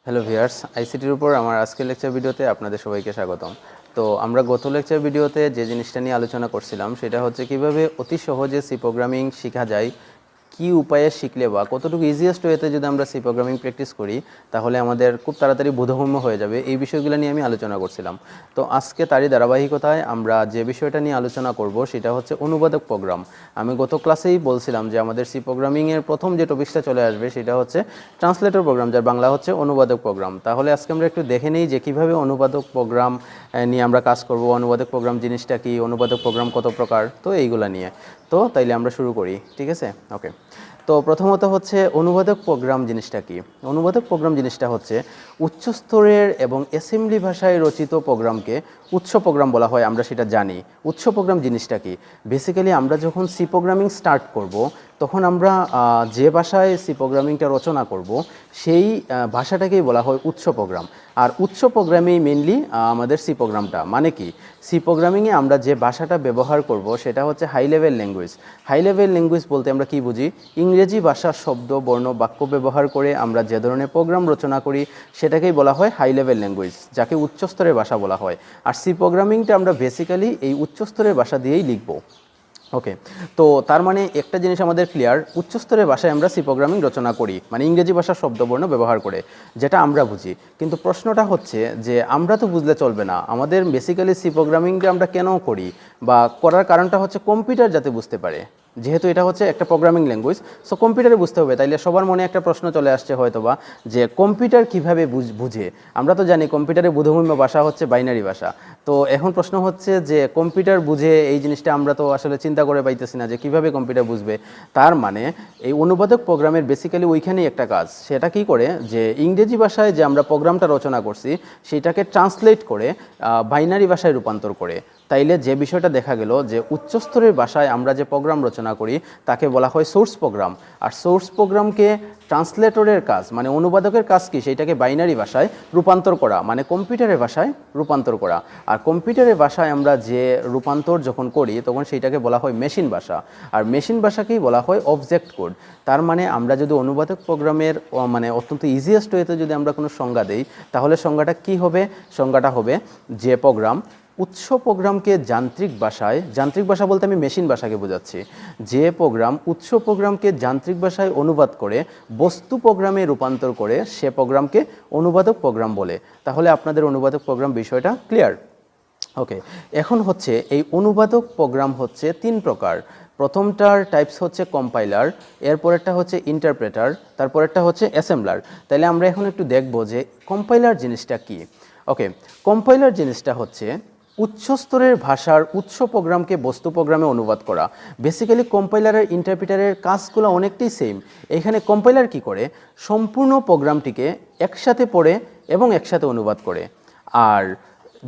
Hello viewers, আইসিটির উপর আমার আজকের লেকচার ভিডিওতে আপনাদের সবাইকে স্বাগতম। তো আমরা গত লেকচার ভিডিওতে যে জিনিসটা নিয়ে আলোচনা করছিলাম সেটা হচ্ছে কিভাবে অতি সহজে সি প্রোগ্রামিং শেখা যায়, কি উপায়ে শিখলে বা কতটুকু ইজিয়েস্ট ওয়েতে যদি আমরা সি প্রোগ্রামিং প্র্যাকটিস করি তাহলে আমাদের খুব তাড়াতাড়ি বোধগম্য হয়ে যাবে, এই বিষয়গুলো নিয়ে আমি আলোচনা করছিলাম। তো আজকে তারই ধারাবাহিকতায় আমরা যে বিষয়টা নিয়ে আলোচনা করব সেটা হচ্ছে অনুবাদক প্রোগ্রাম। আমি গত ক্লাসেই বলছিলাম যে আমাদের সি প্রোগ্রামিংয়ের প্রথম যে টপিকটা চলে আসবে সেটা হচ্ছে ট্রান্সলেটর প্রোগ্রাম, যার বাংলা হচ্ছে অনুবাদক প্রোগ্রাম। তাহলে আজকে আমরা একটু দেখে নিই যে কীভাবে অনুবাদক প্রোগ্রাম নিয়ে আমরা কাজ করব, অনুবাদক প্রোগ্রাম জিনিসটা কি, অনুবাদক প্রোগ্রাম কত প্রকার, তো এইগুলা নিয়ে। তো তাইলে আমরা শুরু করি, ঠিক আছে? ওকে। তো প্রথমত হচ্ছে অনুবাদক প্রোগ্রাম জিনিসটা কি। অনুবাদক প্রোগ্রাম জিনিসটা হচ্ছে উচ্চ স্তরের এবং অ্যাসেম্বলি ভাষায় রচিত প্রোগ্রামকে উৎস প্রোগ্রাম বলা হয়, আমরা সেটা জানি। উৎস প্রোগ্রাম জিনিসটা কি? বেসিক্যালি আমরা যখন সি প্রোগ্রামিং স্টার্ট করব তখন আমরা যে ভাষায় সি প্রোগ্রামিংটা রচনা করব সেই ভাষাটাকেই বলা হয় উৎস প্রোগ্রাম। আর উৎস প্রোগ্রামেই মেনলি আমাদের সি প্রোগ্রামটা, মানে কি সি প্রোগ্রামিংয়ে আমরা যে ভাষাটা ব্যবহার করব সেটা হচ্ছে high level language. High level language বলতে আমরা কি বুঝি? ইংরেজি ভাষার শব্দ, বর্ণ, বাক্য ব্যবহার করে আমরা যে ধরনের প্রোগ্রাম রচনা করি সেটাকেই বলা হয় হাই লেভেল ল্যাঙ্গুয়েজ, যাকে উচ্চস্তরের ভাষা বলা হয়। আর সি প্রোগ্রামিংটা আমরা বেসিক্যালি এই উচ্চস্তরের ভাষা দিয়েই লিখব। ওকে, তো তার মানে একটা জিনিস আমাদের ক্লিয়ার, উচ্চস্তরের ভাষায় আমরা সি প্রোগ্রামিং রচনা করি, মানে ইংরেজি ভাষার শব্দবর্ণ ব্যবহার করে, যেটা আমরা বুঝি। কিন্তু প্রশ্নটা হচ্ছে যে আমরা তো বুঝলে চলবে না, আমাদের বেসিক্যালি সি প্রোগ্রামিংটা আমরা কেন করি বা করার কারণটা হচ্ছে কম্পিউটার যাতে বুঝতে পারে। যেহেতু এটা হচ্ছে একটা প্রোগ্রামিং ল্যাঙ্গুয়েজ, সো কম্পিউটারে বুঝতে হবে। তাইলে সবার মনে একটা প্রশ্ন চলে আসছে হয়তোবা যে কম্পিউটার কিভাবে বুঝে। আমরা তো জানি কম্পিউটারে বোধগম্য ভাষা হচ্ছে বাইনারি ভাষা। তো এখন প্রশ্ন হচ্ছে যে কম্পিউটার বুঝে এই জিনিসটা আমরা তো আসলে চিন্তা করে পাইতেছি না যে কিভাবে কম্পিউটার বুঝবে। তার মানে এই অনুবাদক প্রোগ্রামের বেসিক্যালি ওইখানেই একটা কাজ, সেটা কি করে যে ইংরেজি ভাষায় যে আমরা প্রোগ্রামটা রচনা করছি সেটাকে ট্রান্সলেট করে বাইনারি ভাষায় রূপান্তর করে। তাইলে যে বিষয়টা দেখা গেল যে উচ্চস্তরের ভাষায় আমরা যে প্রোগ্রাম রচনা করি তাকে বলা হয় সোর্স প্রোগ্রাম। আর সোর্স প্রোগ্রামকে ট্রান্সলেটরের কাজ, মানে অনুবাদকের কাজ কি, সেইটাকে বাইনারি ভাষায় রূপান্তর করা, মানে কম্পিউটারের ভাষায় রূপান্তর করা। আর কম্পিউটারের ভাষায় আমরা যে রূপান্তর যখন করি তখন সেইটাকে বলা হয় মেশিন ভাষা। আর মেশিন ভাষাকেই বলা হয় অবজেক্ট কোড। তার মানে আমরা যদি অনুবাদক প্রোগ্রামের মানে অত্যন্ত ইজিয়েস্ট ওয়েতে যদি আমরা কোনো সংজ্ঞা দেই তাহলে সংজ্ঞাটা কি হবে? সংজ্ঞাটা হবে যে প্রোগ্রাম উৎস প্রোগ্রামকে যান্ত্রিক ভাষা বলতে আমি মেশিন ভাষাকে বোঝাচ্ছি, যে প্রোগ্রাম উৎস প্রোগ্রামকে যান্ত্রিক ভাষায় অনুবাদ করে বস্তু প্রোগ্রামে রূপান্তর করে সে প্রোগ্রামকে অনুবাদক প্রোগ্রাম বলে। তাহলে আপনাদের অনুবাদক প্রোগ্রাম বিষয়টা ক্লিয়ার। ওকে, এখন হচ্ছে এই অনুবাদক প্রোগ্রাম হচ্ছে তিন প্রকার। প্রথমটার টাইপস হচ্ছে কম্পাইলার, এরপরেরটা হচ্ছে ইন্টারপ্রেটার, তারপরেরটা হচ্ছে অ্যাসেম্বলার। তাহলে আমরা এখন একটু দেখব যে কম্পাইলার জিনিসটা কি। ওকে, কম্পাইলার জিনিসটা হচ্ছে উচ্চস্তরের ভাষার উৎস প্রোগ্রামকে বস্তু প্রোগ্রামে অনুবাদ করা। বেসিক্যালি কম্পাইলারের ইন্টারপ্রিটারের কাজগুলো অনেকটাই সেম। এখানে কম্পাইলার কি করে? সম্পূর্ণ প্রোগ্রামটিকে একসাথে পড়ে এবং একসাথে অনুবাদ করে। আর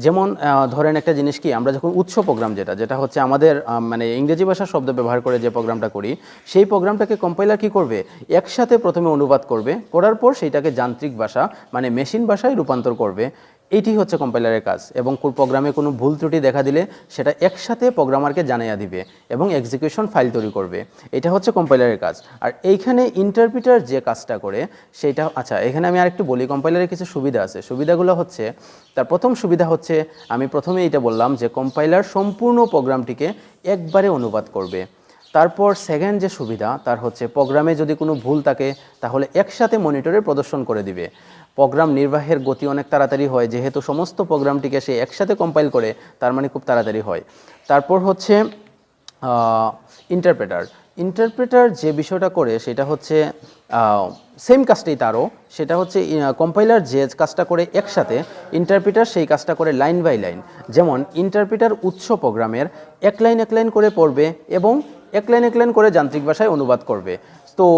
যেমন ধরেন একটা জিনিস কি, আমরা যখন উৎস প্রোগ্রাম যেটা হচ্ছে আমাদের মানে ইংরেজি ভাষার শব্দ ব্যবহার করে যে প্রোগ্রামটা করি সেই প্রোগ্রামটাকে কম্পাইলার কি করবে? একসাথে প্রথমে অনুবাদ করবে, করার পর সেইটাকে যান্ত্রিক ভাষা মানে মেশিন ভাষায় রূপান্তর করবে। এইটি হচ্ছে কম্পাইলারের কাজ। এবং প্রোগ্রামে কোনো ভুল ত্রুটি দেখা দিলে সেটা একসাথে প্রোগ্রামারকে জানাইয়া দিবে এবং এক্সিকিউশন ফাইল তৈরি করবে। এটা হচ্ছে কম্পাইলারের কাজ। আর এইখানে ইন্টারপ্রিটার যে কাজটা করে সেইটা, আচ্ছা এখানে আমি আরেকটু বলি, কম্পাইলারের কিছু সুবিধা আছে। সুবিধাগুলো হচ্ছে, তার প্রথম সুবিধা হচ্ছে আমি প্রথমে এটা বললাম যে কম্পাইলার সম্পূর্ণ প্রোগ্রামটিকে একবারে অনুবাদ করবে। তারপর সেকেন্ড যে সুবিধা তার হচ্ছে প্রোগ্রামে যদি কোনো ভুল থাকে তাহলে একসাথে মনিটরে প্রদর্শন করে দিবে। প্রোগ্রাম নির্বাহের গতি অনেক তাড়াতাড়ি হয়, যেহেতু সমস্ত প্রোগ্রামটিকে সে একসাথে কম্পাইল করে, তার মানে খুব তাড়াতাড়ি হয়। তারপর হচ্ছে ইন্টারপ্রেটার যে বিষয়টা করে সেটা হচ্ছে সেম কাজটাই তারও, সেটা হচ্ছে কম্পাইলার যে কাজটা করে একসাথে, ইন্টারপ্রিটার সেই কাজটা করে লাইন বাই লাইন। যেমন ইন্টারপ্রিটার উৎস প্রোগ্রামের এক লাইন করে পড়বে এবং এক লাইন করে যান্ত্রিক ভাষায় অনুবাদ করবে। তো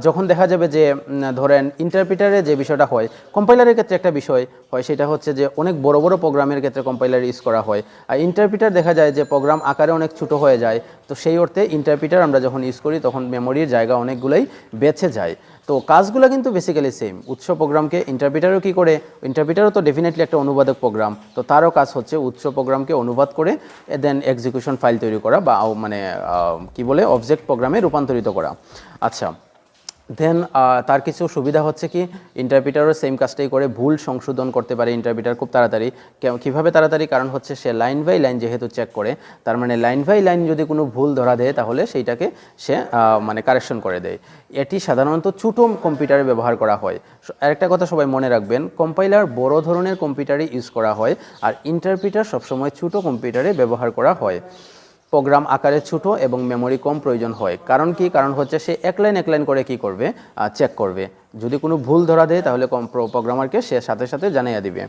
যখন দেখা যাবে যে ধরেন ইন্টারপ্রিটারে যে বিষয়টা হয়, কম্পাইলারের ক্ষেত্রে একটা বিষয় হয়, সেটা হচ্ছে যে অনেক বড় প্রোগ্রামের ক্ষেত্রে কম্পাইলার ইউজ করা হয়। আর ইন্টারপ্রিটার দেখা যায় যে প্রোগ্রাম আকারে অনেক ছোটো হয়ে যায়। তো সেই অর্থে ইন্টারপ্রিটার আমরা যখন ইউজ করি তখন মেমোরির জায়গা অনেকগুলোই বেঁচে যায়। তো কাজগুলো কিন্তু বেসিক্যালি সেম। উৎস প্রোগ্রামকে ইন্টারপ্রিটারও কী করে? ইন্টারপ্রিটারও তো ডেফিনেটলি একটা অনুবাদক প্রোগ্রাম, তো তারও কাজ হচ্ছে উৎস প্রোগ্রামকে অনুবাদ করে দেন এক্সিকিউশন ফাইল তৈরি করা বা মানে কি বলে অবজেক্ট প্রোগ্রামে রূপান্তরিত করা। আচ্ছা, দেন তার কিছু সুবিধা হচ্ছে কি ইন্টারপ্রিটারও সেম কাজটাই করে, ভুল সংশোধন করতে পারে ইন্টারপ্রিটার খুব তাড়াতাড়ি। কীভাবে তাড়াতাড়ি? কারণ হচ্ছে সে লাইন বাই লাইন যেহেতু চেক করে, তার মানে লাইন বাই লাইন যদি কোনো ভুল ধরা দেয় তাহলে সেইটাকে সে মানে কারেকশন করে দেয়। এটি সাধারণত ছোটো কম্পিউটারে ব্যবহার করা হয়। আরেকটা কথা সবাই মনে রাখবেন, কম্পাইলার বড় ধরনের কম্পিউটারে ইউজ করা হয় আর ইন্টারপ্রিটার সবসময় ছোটো কম্পিউটারে ব্যবহার করা হয়। প্রোগ্রাম আকারে ছোট এবং মেমোরি কম প্রয়োজন হয়। কারণ কি? কারণ হচ্ছে সে এক লাইন করে কি করবে? চেক করবে। যদি কোনো ভুল ধরা দেয় তাহলে প্রোগ্রামারকে সে সাথে সাথে জানিয়ে দিবে।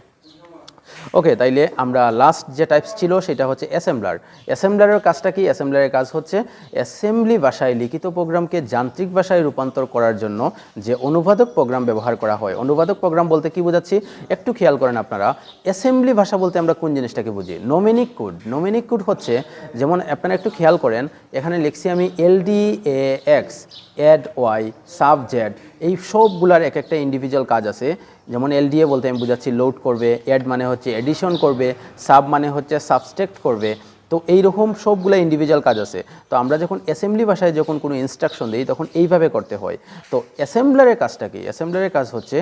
ওকে, তাইলে আমরা লাস্ট যে টাইপস ছিল সেটা হচ্ছে অ্যাসেম্বলার। অ্যাসেম্বলারের কাজটা কি? অ্যাসেম্বলারের কাজ হচ্ছে অ্যাসেম্বলি ভাষায় লিখিত প্রোগ্রামকে যান্ত্রিক ভাষায় রূপান্তর করার জন্য যে অনুবাদক প্রোগ্রাম ব্যবহার করা হয়। অনুবাদক প্রোগ্রাম বলতে কি বোঝাচ্ছি একটু খেয়াল করেন আপনারা। অ্যাসেম্বলি ভাষা বলতে আমরা কোন জিনিসটাকে বুঝি? নোমেনিক কোড। নোমেনিক কোড হচ্ছে, যেমন আপনারা একটু খেয়াল করেন, এখানে লিখছি আমি LDAX, add Y, sub Z, এই সবগুলার এক একটা ইন্ডিভিজুয়াল কাজ আছে। যেমন LDA বলতে আমি বুঝাচ্ছি লোড করবে, অ্যাড মানে হচ্ছে এডিশন করবে, সাব মানে হচ্ছে সাবস্ট্রাক্ট করবে। তো এইরকম সবগুলো ইন্ডিভিজুয়াল কাজ আছে। তো আমরা যখন অ্যাসেম্বলি ভাষায় যখন কোনো ইনস্ট্রাকশন দিই তখন এইভাবে করতে হয়। তো অ্যাসেম্বলারের কাজটা কি? অ্যাসেম্বলারের কাজ হচ্ছে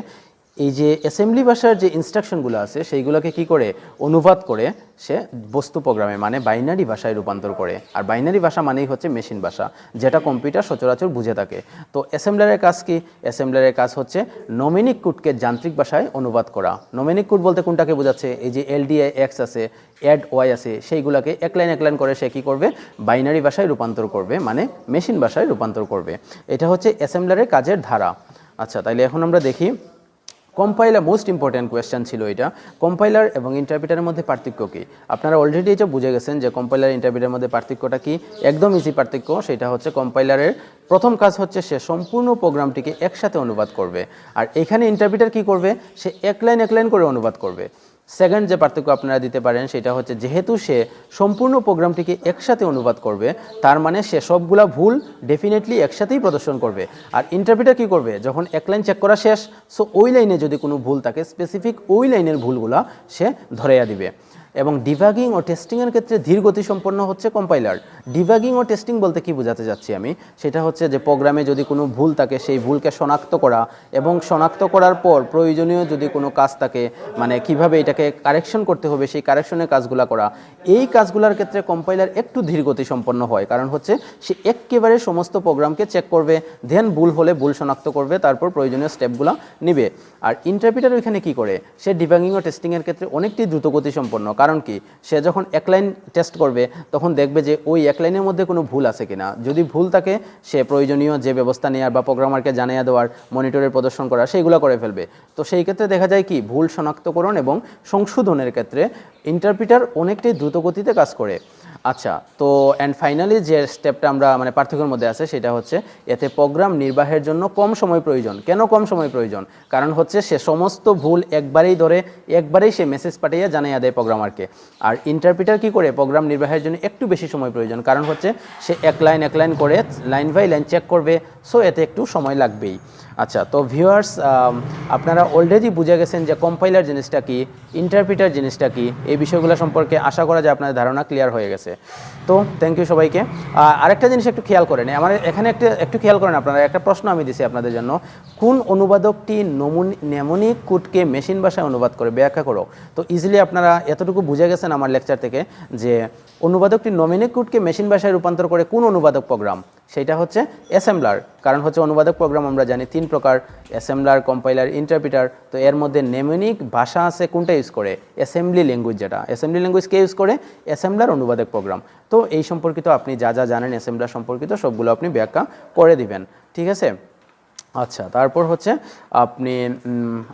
এই যে অ্যাসেম্বলি ভাষার যে ইনস্ট্রাকশনগুলো আছে সেইগুলোকে কি করে অনুবাদ করে সে বস্তু প্রোগ্রামে মানে বাইনারি ভাষায় রূপান্তর করে। আর বাইনারি ভাষা মানেই হচ্ছে মেশিন ভাষা, যেটা কম্পিউটার সচরাচর বুঝে থাকে। তো অ্যাসেম্বলারের কাজ কি? অ্যাসেম্বলারের কাজ হচ্ছে নোমেনিক কোডকে যান্ত্রিক ভাষায় অনুবাদ করা। নোমেনিক কোড বলতে কোনটাকে বোঝাচ্ছে? এই যে LDAX আছে, অ্যাড ওয়াই আছে, সেইগুলোকে এক লাইন করে সে কী করবে? বাইনারি ভাষায় রূপান্তর করবে, মানে মেশিন ভাষায় রূপান্তর করবে। এটা হচ্ছে অ্যাসেম্বলারের কাজের ধারা। আচ্ছা, তাইলে এখন আমরা দেখি কম্পাইলার। মোস্ট ইম্পর্ট্যান্ট কোয়েশ্চেন ছিল এটা, কম্পাইলার এবং ইন্টারপ্রিটারের মধ্যে পার্থক্য কী? আপনারা অলরেডি এটা বুঝে গেছেন যে কম্পাইলার ইন্টারপ্রিটারের মধ্যে পার্থক্যটা কি। একদম ইজি পার্থক্য। সেটা হচ্ছে কম্পাইলারের প্রথম কাজ হচ্ছে সে সম্পূর্ণ প্রোগ্রামটিকে একসাথে অনুবাদ করবে, আর এখানে ইন্টারপ্রিটার কি করবে? সে এক লাইন করে অনুবাদ করবে। সেকেন্ড যে পার্থক্য আপনারা দিতে পারেন সেটা হচ্ছে, যেহেতু সে সম্পূর্ণ প্রোগ্রামটিকে একসাথে অনুবাদ করবে তার মানে সে সবগুলা ভুল ডেফিনেটলি একসাথেই প্রদর্শন করবে। আর ইন্টারপ্রিটার কি করবে? যখন এক লাইন চেক করা শেষ, সো ওই লাইনে যদি কোনো ভুল থাকে স্পেসিফিক ওই লাইনের ভুলগুলা সে ধরাইয়া দিবে। এবং ডিবাগিং ও টেস্টিংয়ের ক্ষেত্রে ধীর গতি সম্পন্ন হচ্ছে কম্পাইলার। ডিবাগিং ও টেস্টিং বলতে কি বোঝাতে যাচ্ছি আমি? সেটা হচ্ছে যে প্রোগ্রামে যদি কোনো ভুল থাকে সেই ভুলকে শনাক্ত করা, এবং শনাক্ত করার পর প্রয়োজনীয় যদি কোনো কাজ থাকে মানে কিভাবে এটাকে কারেকশন করতে হবে সেই কারেকশনের কাজগুলো করা। এই কাজগুলোর ক্ষেত্রে কম্পাইলার একটু ধীর গতি সম্পন্ন হয়, কারণ হচ্ছে সে একেবারে সমস্ত প্রোগ্রামকে চেক করবে, দেন ভুল হলে ভুল শনাক্ত করবে, তারপর প্রয়োজনীয় স্টেপগুলো নিবে। আর ইন্টারপ্রিটার ওইখানে কি করে? সে ডিবাগিং ও টেস্টিংয়ের ক্ষেত্রে অনেকটি দ্রুতগতি সম্পন্ন। কারণ কি? সে যখন এক লাইন টেস্ট করবে তখন দেখবে যে ওই এক লাইনের মধ্যে কোনো ভুল আছে কিনা। যদি ভুল থাকে সে প্রয়োজনীয় যে ব্যবস্থা নেওয়ার বা প্রোগ্রামারকে জানিয়ে দেওয়ার, মনিটরের প্রদর্শন করা, সেইগুলো করে ফেলবে। তো সেই ক্ষেত্রে দেখা যায় কি ভুল শনাক্তকরণ এবং সংশোধনের ক্ষেত্রে ইন্টারপ্রিটার অনেকটাই দ্রুতগতিতে কাজ করে। আচ্ছা, তো অ্যান্ড ফাইনালি যে স্টেপটা আমরা মানে পার্থক্যের মধ্যে আছে সেটা হচ্ছে এতে প্রোগ্রাম নির্বাহের জন্য কম সময় প্রয়োজন। কেন কম সময় প্রয়োজন? কারণ হচ্ছে সে সমস্ত ভুল একবারেই ধরে একবারেই সে মেসেজ পাঠিয়ে জানিয়ে দেয় প্রোগ্রামারকে। আর ইন্টারপ্রিটার কি করে? প্রোগ্রাম নির্বাহের জন্য একটু বেশি সময় প্রয়োজন, কারণ হচ্ছে সে এক লাইন করে লাইন বাই লাইন চেক করবে, সো এতে একটু সময় লাগবেই। আচ্ছা, তো ভিউয়ার্স আপনারা অলরেডি বুঝে গেছেন যে কম্পাইলার জিনিসটা কি, ইন্টারপ্রিটার জিনিসটা কি, এই বিষয়গুলো সম্পর্কে আশা করা যায় আপনাদের ধারণা ক্লিয়ার হয়ে গেছে। তো থ্যাংক ইউ সবাইকে। আরেকটা জিনিস একটু খেয়াল করেন, আমার এখানে একটু খেয়াল করেন আপনারা, একটা প্রশ্ন আমি দিছি আপনাদের জন্য, কোন অনুবাদকটি নেমনিক কোডকে মেশিন ভাষায় অনুবাদ করে? ব্যাখ্যা করো। তো ইজিলি আপনারা এতটুকু বুঝে গেছেন আমার লেকচার থেকে যে অনুবাদকটি নোমেনিক কোডকে মেশিন ভাষায় রূপান্তর করে কোন অনুবাদক প্রোগ্রাম? সেটা হচ্ছে অ্যাসেম্বলার। কারণ হচ্ছে অনুবাদক প্রোগ্রাম আমরা জানি তিন প্রকার, অ্যাসেম্বলার, কম্পাইলার, ইন্টারপ্রিটার। তো এর মধ্যে নেমনিক ভাষা আছে কোনটা ইউজ করে? অ্যাসেম্বলি ল্যাঙ্গুয়েজ, যেটা অ্যাসেম্বলি ল্যাঙ্গুয়েজকে ইউজ করে অ্যাসেম্বলার অনুবাদক প্রোগ্রাম। তো এই সম্পর্কিত আপনি যা যা জানেন অ্যাসেম্বলার সম্পর্কিত সবগুলো আপনি ব্যাখ্যা করে দিবেন, ঠিক আছে? আচ্ছা, তারপর হচ্ছে আপনি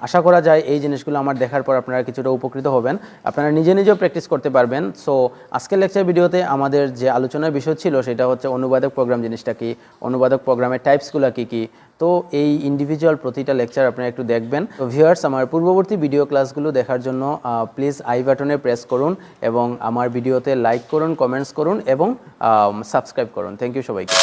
আশা করা যায় এই জিনিসগুলো আমার দেখার পর আপনারা কিছুটা উপকৃত হবেন, আপনারা নিজেও প্র্যাকটিস করতে পারবেন। সো আজকের লেকচার ভিডিওতে আমাদের যে আলোচনার বিষয় ছিল সেটা হচ্ছে অনুবাদক প্রোগ্রাম জিনিসটা কি, অনুবাদক প্রোগ্রামের টাইপসগুলো কী কী। তো এই ইন্ডিভিজুয়াল প্রতিটা লেকচার আপনারা একটু দেখবেন। তো ভিউয়ার্স, আমার পূর্ববর্তী ভিডিও ক্লাসগুলো দেখার জন্য প্লিজ আই বাটনে প্রেস করুন এবং আমার ভিডিওতে লাইক করুন, কমেন্টস করুন এবং সাবস্ক্রাইব করুন। থ্যাংক ইউ সবাইকে।